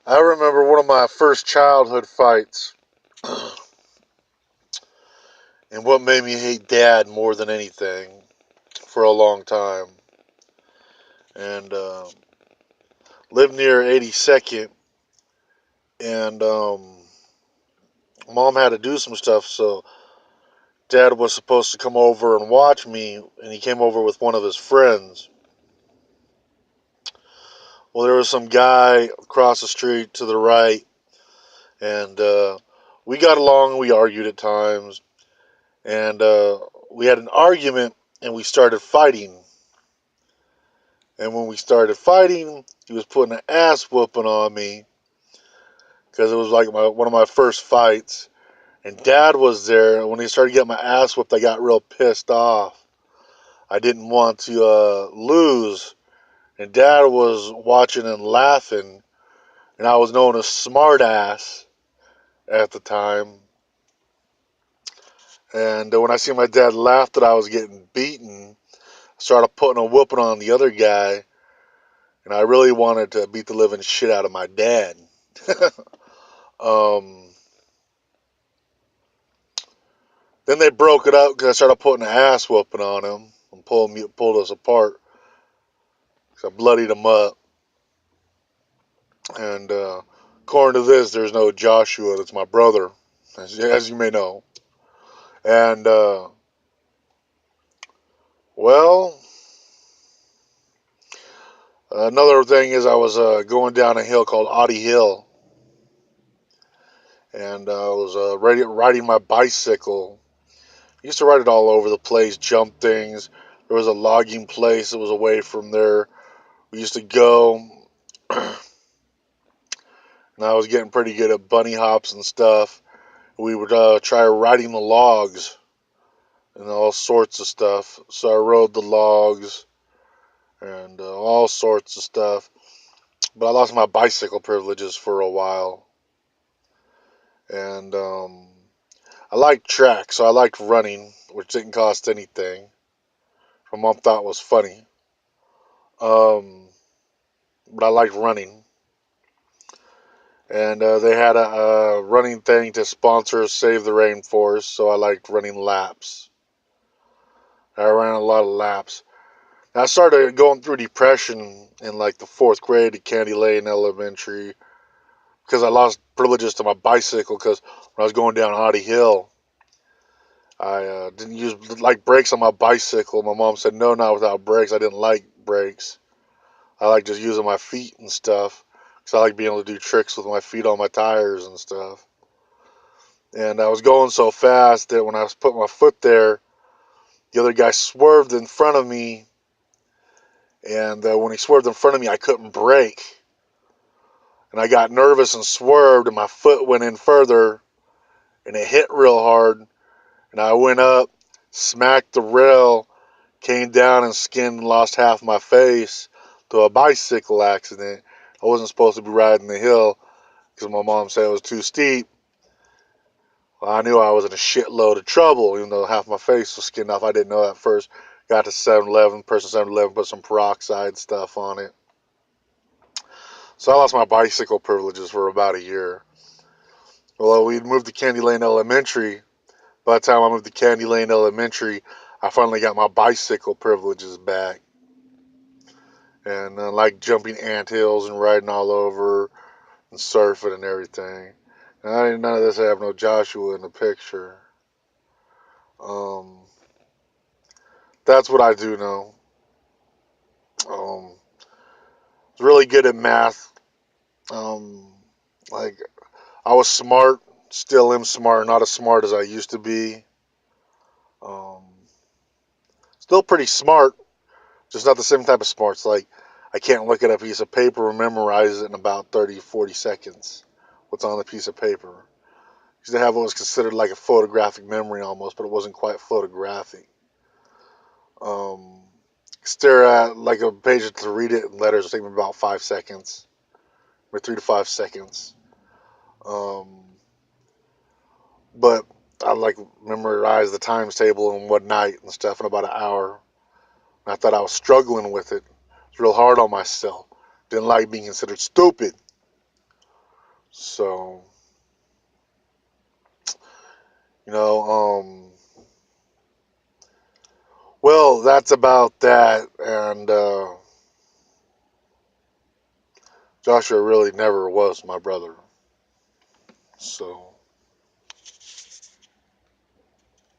I remember one of my first childhood fights, and what made me hate Dad more than anything for a long time. And lived near 82nd, and Mom had to do some stuff, so Dad was supposed to come over and watch me, and he came over with one of his friends. Well, there was some guy across the street to the right, and we got along. We argued at times, and we had an argument, and we started fighting. And when we started fighting, he was putting an ass whooping on me because it was like one of my first fights. And Dad was there. When he started getting my ass whooped, I got real pissed off. I didn't want to lose. And Dad was watching and laughing. And I was known as Smartass at the time. And when I see my dad laugh that I was getting beaten, I started putting a whooping on the other guy. And I really wanted to beat the living shit out of my dad. um, then they broke it up because I started putting an ass whooping on him and pulled us apart. So I bloodied him up. And according to this, there's no Joshua. That's my brother, as you may know. And well, another thing is I was going down a hill called Oddie Hill, and I was riding my bicycle. I used to ride it all over the place, jump things. There was a logging place that was away from there. We used to go, and I was getting pretty good at bunny hops and stuff. We would try riding the logs and all sorts of stuff. So I rode the logs and all sorts of stuff. But I lost my bicycle privileges for a while. And I liked track, so I liked running, which didn't cost anything. My mom thought was funny. Um, but I liked running. And they had a running thing to sponsor Save the Rainforest, so I liked running laps. I ran a lot of laps. I started going through depression in like the fourth grade at Candy Lane Elementary because I lost privileges to my bicycle because when I was going down Oddie Hill, I didn't use like brakes on my bicycle. My mom said no, not without brakes. I didn't like brakes. I like just using my feet and stuff because I like being able to do tricks with my feet on my tires and stuff. And I was going so fast that when I was putting my foot there, the other guy swerved in front of me. And when he swerved in front of me, I couldn't brake. And I got nervous and swerved, and my foot went in further, and it hit real hard. And I went up, smacked the rail, came down and skinned and lost half my face to a bicycle accident. I wasn't supposed to be riding the hill because my mom said it was too steep. Well, I knew I was in a shitload of trouble, even though half my face was skinned off. I didn't know that first. Got to 7-Eleven, person 7-Eleven put some peroxide stuff on it. So I lost my bicycle privileges for about a year. Well, we'd moved to Candy Lane Elementary. By the time I moved to Candy Lane Elementary, I finally got my bicycle privileges back. And like jumping ant hills and riding all over and surfing and everything. And I didn't none of this have no Joshua in the picture. Um, that's what I do know. Was really good at math. Um, like I was smart, still am smart, not as smart as I used to be. Um, Still pretty smart, just not the same type of smarts. Like I can't look at a piece of paper and memorize it in about 30, 40 seconds. What's on a piece of paper? Used to have what was considered like a photographic memory almost, but it wasn't quite photographic. Um, Stare at like a page to read it in letters. It'll take me about 5 seconds, or 3 to 5 seconds. Um, but I like memorize the times table in one night and stuff in about an hour. And I thought I was struggling with it. It's real hard on myself. Didn't like being considered stupid. So, you know, well, that's about that. And Joshua really never was my brother. So.